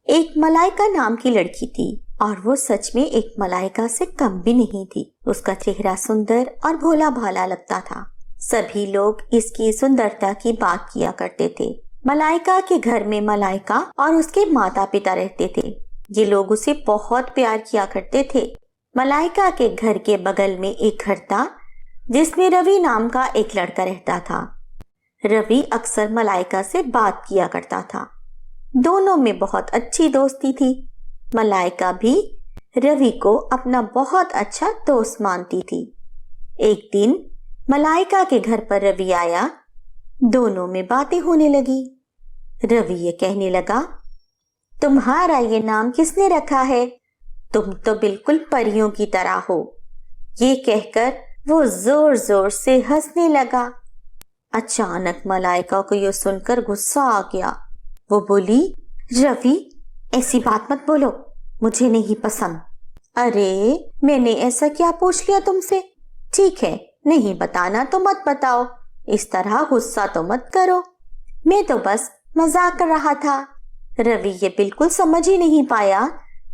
एक मलाइका नाम की लड़की थी और वो सच में एक मलाइका से कम भी नहीं थी। उसका चेहरा सुंदर और भोला भाला लगता था। सभी लोग इसकी सुंदरता की बात किया करते थे। मलाइका के घर में मलाइका और उसके माता पिता रहते थे। ये लोग उसे बहुत प्यार किया करते थे। मलाइका के घर के बगल में एक घर था जिसमें रवि नाम का एक लड़का रहता था। रवि अक्सर मलाइका से बात किया करता था। दोनों में बहुत अच्छी दोस्ती थी। मलाइका भी रवि को अपना बहुत अच्छा दोस्त मानती थी। एक दिन मलाइका के घर पर रवि आया। दोनों में बातें होने लगी। रवि ये कहने लगा, तुम्हारा ये नाम किसने रखा है? तुम तो बिल्कुल परियों की तरह हो। ये कहकर वो जोर जोर से हंसने लगा। अचानक मलाइका को यह सुनकर गुस्सा आ गया। वो बोली, रवि ऐसी बात मत बोलो, मुझे नहीं पसंद। अरे मैंने ऐसा क्या पूछ लिया तुमसे? ठीक है, नहीं बताना तो मत बताओ, इस तरह गुस्सा तो मत करो, मैं तो बस मजाक कर रहा था। रवि ये बिल्कुल समझ ही नहीं पाया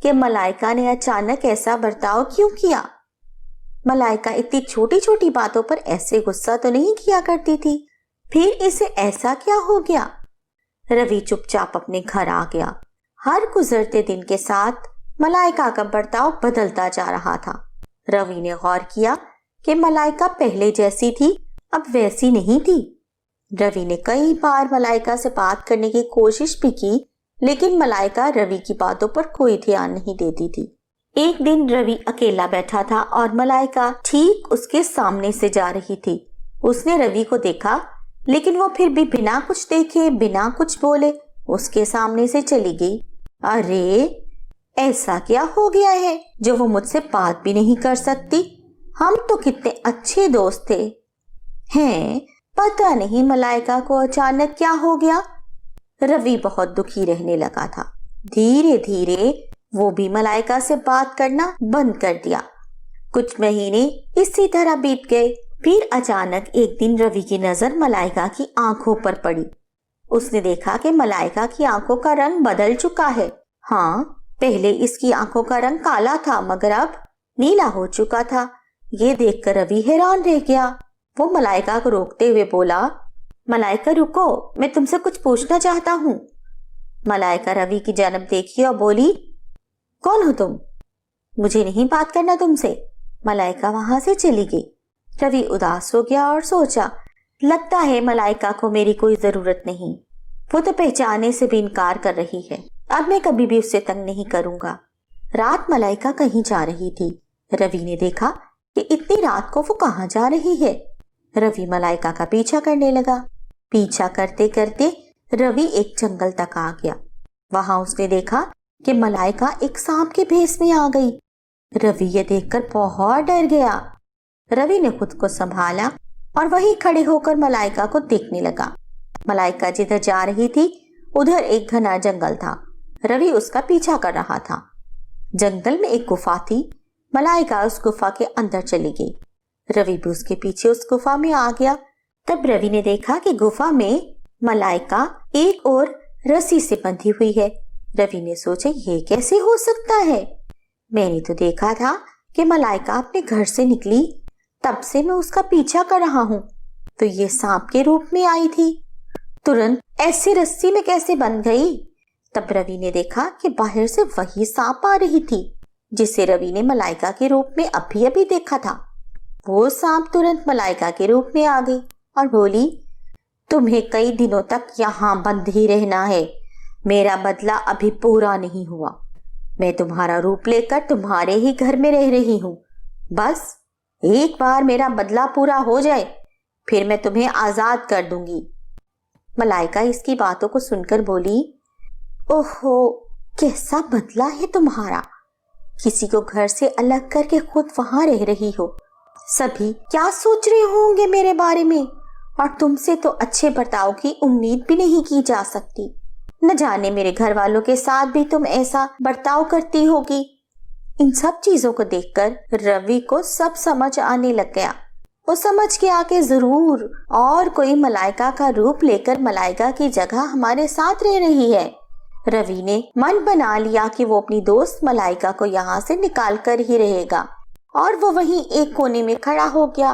कि मलाइका ने अचानक ऐसा बर्ताव क्यों किया। मलाइका इतनी छोटी छोटी बातों पर ऐसे गुस्सा तो नहीं किया करती थी, फिर इसे ऐसा क्या हो गया? रवि चुपचाप अपने घर आ गया। हर गुजरते दिन के साथ मलाइका का बर्ताव बदलता जा रहा था। रवि ने गौर किया कि मलाइका पहले जैसी थी, अब वैसी नहीं थी। रवि ने कई बार मलाइका से बात करने की कोशिश भी की, लेकिन मलाइका रवि की बातों पर कोई ध्यान नहीं देती थी। एक दिन रवि अकेला बैठा था और मलाइका ठीक उसके सामने से जा रही थी। उसने रवि को देखा, लेकिन वो फिर भी बिना कुछ देखे, बिना कुछ बोले उसके सामने से चली गई। अरे ऐसा क्या हो गया है जो वो मुझसे बात भी नहीं कर सकती? हम तो कितने अच्छे दोस्त थे। हैं, पता नहीं मलाइका को अचानक क्या हो गया। रवि बहुत दुखी रहने लगा था। धीरे धीरे वो भी मलाइका से बात करना बंद कर दिया। कुछ महीने इसी तरह बीत गए। फिर अचानक एक दिन रवि की नजर मलाइका की आंखों पर पड़ी। उसने देखा कि मलाइका की आंखों का रंग बदल चुका है। हाँ, पहले इसकी आंखों का रंग काला था, मगर अब नीला हो चुका था। ये देखकर रवि हैरान रह गया। वो मलाइका को रोकते हुए बोला, मलाइका रुको, मैं तुमसे कुछ पूछना चाहता हूँ। मलाइका रवि की जानब देखी और बोली, कौन हो तुम? मुझे नहीं बात करना तुमसे। मलाइका वहां से चली गई। रवि उदास हो गया और सोचा, लगता है मलाइका को मेरी कोई जरूरत नहीं, वो तो पहचाने से भी इनकार कर रही है। अब मैं कभी भी उससे तंग नहीं करूंगा। रात मलाइका कहीं जा रही थी। रवि ने देखा कि इतनी रात को वो कहाँ जा रही है। रवि मलाइका का पीछा करने लगा। पीछा करते करते रवि एक जंगल तक आ गया। वहां उसने देखा कि मलाइका एक सांप के भेष में आ गई। रवि ये देखकर बहुत डर गया। रवि ने खुद को संभाला और वहीं खड़े होकर मलाइका को देखने लगा। मलाइका जिधर जा रही थी उधर एक घना जंगल था। रवि उसका पीछा कर रहा था। जंगल में एक गुफा थी। मलाइका उस गुफा के अंदर चली गई। रवि भी उसके पीछे उस गुफा में आ गया। तब रवि ने देखा कि गुफा में मलाइका एक ओर रस्सी से बंधी हुई है। रवि ने सोचा, ये कैसे हो सकता है? मैंने तो देखा था कि मलाइका अपने घर से निकली, तब से मैं उसका पीछा कर रहा हूँ, तो ये सांप के रूप में आई थी, तुरंत ऐसी रस्सी में कैसे बंध गई? तब रवि ने देखा कि बाहर से वही सांप आ रही थी जिसे रवि ने मलाइका के रूप में अभी अभी देखा था। वो सांप तुरंत मलाइका के रूप में आ गई और बोली, तुम्हें कई दिनों तक यहाँ बंद ही रहना है। मेरा बदला अभी पूरा नहीं हुआ। मैं तुम्हारा रूप लेकर तुम्हारे ही घर में रह रही हूँ। बस एक बार मेरा बदला पूरा हो जाए, फिर मैं तुम्हें आजाद कर दूंगी। मलाइका इसकी बातों को सुनकर बोली, ओहो, कैसा बदला है तुम्हारा? किसी को घर से अलग करके खुद वहां रह रही हो। सभी क्या सोच रहे होंगे मेरे बारे में? और तुमसे तो अच्छे बर्ताव की उम्मीद भी नहीं की जा सकती। न जाने मेरे घर वालों के साथ भी तुम ऐसा बर्ताव करती होगी। इन सब चीजों को देखकर रवि को सब समझ आने लग गया। वो समझ गया कि जरूर और कोई मलाइका का रूप लेकर मलाइका की जगह हमारे साथ रह रही है। रवि ने मन बना लिया कि वो अपनी दोस्त मलाइका को यहाँ से निकाल कर ही रहेगा और वो वहीं एक कोने में खड़ा हो गया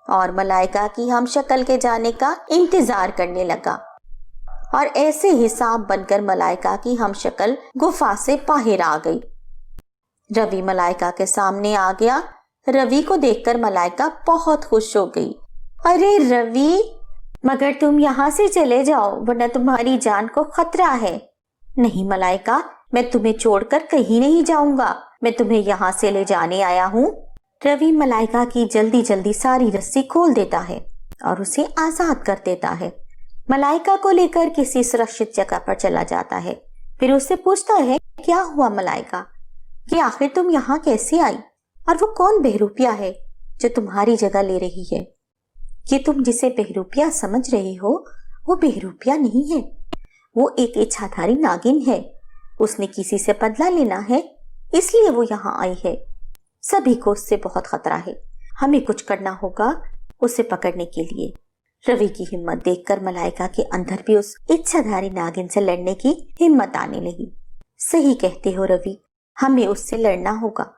और मलाइका की हम शक्ल के जाने का इंतजार करने लगा। और ऐसे ही सांप बनकर मलाइका की हम शक्ल गुफा से बाहर आ गई। रवि मलाइका के सामने आ गया। रवि को देखकर मलाइका बहुत खुश हो गई। अरे रवि, मगर तुम यहाँ से चले जाओ वरना तुम्हारी जान को खतरा है। नहीं मलाइका, मैं तुम्हें छोड़कर कहीं नहीं जाऊंगा, मैं तुम्हें यहाँ से ले जाने आया हूँ। रवि मलाइका की जल्दी जल्दी सारी रस्सी खोल देता है और उसे आजाद कर देता है। मलाइका को लेकर किसी सुरक्षित जगह पर चला जाता है। फिर उससे पूछता है, क्या हुआ मलाइका, कि आखिर तुम यहाँ कैसे आई और वो कौन बहरूपिया है जो तुम्हारी जगह ले रही है। कि तुम जिसे बहरूपिया समझ रहे हो वो बहरूपिया नहीं है, वो एक इच्छाधारी नागिन है। उसने किसी से बदला लेना है इसलिए वो यहाँ आई है। सभी को उससे बहुत खतरा है, हमें कुछ करना होगा उसे पकड़ने के लिए। रवि की हिम्मत देखकर मलाइका के अंदर भी उस इच्छाधारी नागिन से लड़ने की हिम्मत आने लगी। सही कहते हो रवि, हमें उससे लड़ना होगा।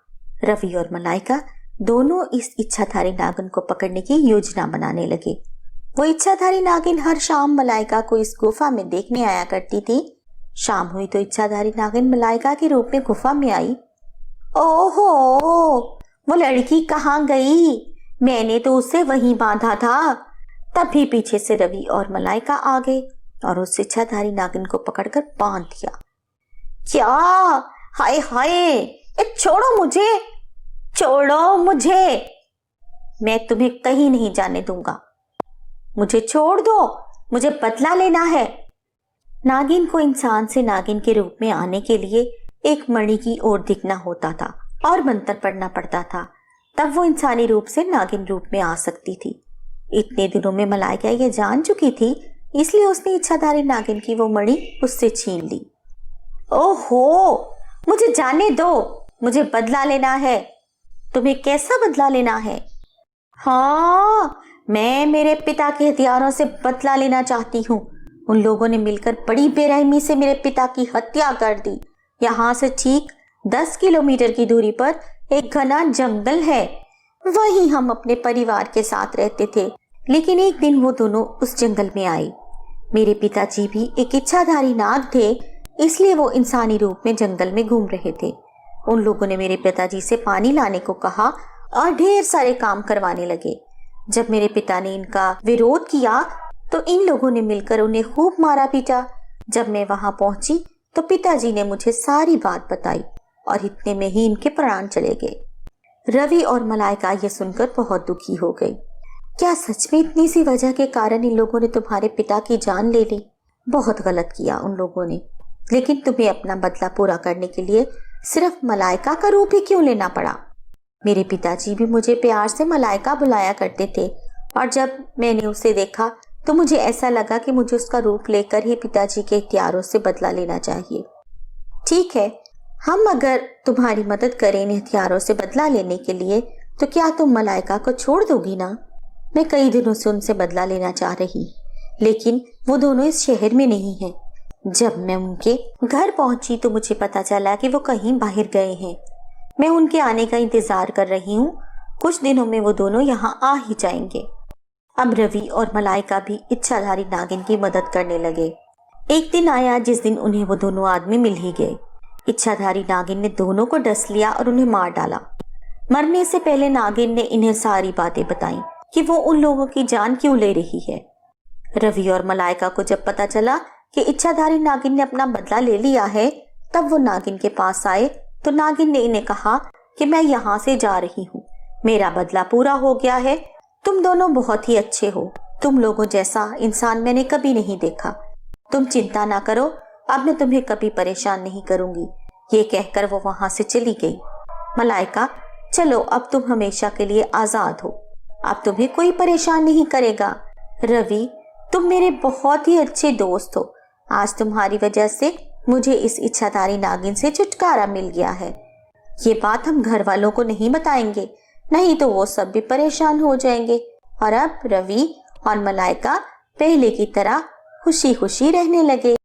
रवि और मलाइका दोनों इस इच्छाधारी नागिन को पकड़ने की योजना बनाने लगे। वो इच्छाधारी नागिन हर शाम मलाइका को इस गुफा में देखने आया करती थी। शाम हुई तो इच्छाधारी नागिन मलाइका के रूप में गुफा में आई। ओहो, वो लड़की कहाँ गई? मैंने तो उसे वहीं बांधा था। तभी पीछे से रवि और मलाइका आ गए और उस इच्छाधारी नागिन को पकड़कर बांध दिया। क्या? हाय हाय, छोड़ो मुझे, छोड़ो मुझे, मैं तुम्हें कहीं नहीं जाने दूंगा। मुझे छोड़ दो, मुझे बदला लेना है। नागिन को इंसान से नागिन के रूप में आने के लिए एक मणि की ओर दिखना होता था और मंत्र पढ़ना पड़ता था, तब वो इंसानी रूप से नागिन रूप में आ सकती थी। इतने दिनों में मलाइका ये जान चुकी थी, इसलिए उसने इच्छाधारी नागिन की वो मणि उससे छीन ली। ओहो, मुझे जाने दो, मुझे बदला लेना है। तुम्हें कैसा बदला लेना है? हाँ, मैं मेरे पिता के हथियारों से बदला लेना चाहती हूँ। उन लोगों ने मिलकर बड़ी बेरहमी से मेरे पिता की हत्या कर दी। यहाँ से ठीक 10 किलोमीटर की दूरी पर एक घना जंगल है, वहीं हम अपने परिवार के साथ रहते थे। लेकिन एक दिन वो दोनों उस जंगल में आए। मेरे पिताजी भी एक इच्छाधारी नाग थे, इसलिए वो इंसानी रूप में जंगल में घूम रहे थे। उन लोगों ने मेरे पिताजी से पानी लाने को कहा और ढेर सारे काम करवाने लगे। जब मेरे पिता ने इनका विरोध किया तो इन लोगों ने मिलकर उन्हें खूब मारा पीटा। जब मैं वहां पहुंची तो पिताजी ने मुझे सारी बात बताई और इतने में ही इनके प्राण चले गए। रवि और मलाइका ये सुनकर बहुत दुखी हो गई। क्या सच में इतनी सी वजह के कारण इन लोगों ने तुम्हारे पिता की जान ले ली? बहुत गलत किया उन लोगों ने, लेकिन तुम्हें अपना बदला पूरा करने के लिए सिर्फ मलाइका का रूप ही क्यों लेना पड़ा? मेरे पिताजी भी मुझे प्यार से मलाइका बुलाया करते थे और जब मैंने उसे देखा तो मुझे ऐसा लगा कि मुझे उसका रूप लेकर ही पिताजी के हथियारों से बदला लेना चाहिए। ठीक है, हम अगर तुम्हारी मदद करें इन हथियारों से बदला लेने के लिए तो क्या तुम मलाइका को छोड़ दोगी ना? मैं कई दिनों से उनसे बदला लेना चाह रही, लेकिन वो दोनों इस शहर में नहीं हैं। जब मैं उनके घर पहुंची तो मुझे पता चला कि वो कहीं बाहर गए हैं। मैं उनके आने का इंतजार कर रही हूँ। कुछ दिनों में वो दोनों यहाँ आ ही जाएंगे। अब रवि और मलाइका भी इच्छाधारी नागिन की मदद करने लगे। एक दिन आया जिस दिन उन्हें वो दोनों आदमी मिल ही गए। इच्छाधारी नागिन ने दोनों को डस लिया और उन्हें मार डाला। मरने से पहले नागिन ने इन्हें सारी बातें बताई कि वो उन लोगों की जान क्यों ले रही है। रवि और मलाइका को जब पता चला कि इच्छाधारी नागिन ने अपना बदला ले लिया है, तब वो नागिन के पास आए तो नागिन ने इन्हें कहा कि मैं यहाँ से जा रही हूँ, मेरा बदला पूरा हो गया है। तुम दोनों बहुत ही अच्छे हो, तुम लोगों जैसा इंसान मैंने कभी नहीं देखा। तुम चिंता ना करो, अब मैं तुम्हें कभी परेशान नहीं करूंगी। ये कहकर वो वहां से चली गई। मलाइका, चलो अब तुम हमेशा के लिए आजाद हो, अब तुम्हें कोई परेशान नहीं करेगा। रवि, तुम मेरे बहुत ही अच्छे दोस्त हो। आज तुम्हारी वजह से मुझे इस इच्छाधारी नागिन से छुटकारा मिल गया है। ये बात हम घर वालों को नहीं बताएंगे, नहीं तो वो सब भी परेशान हो जाएंगे। और अब रवि और मलाइका पहले की तरह खुशी खुशी रहने लगे।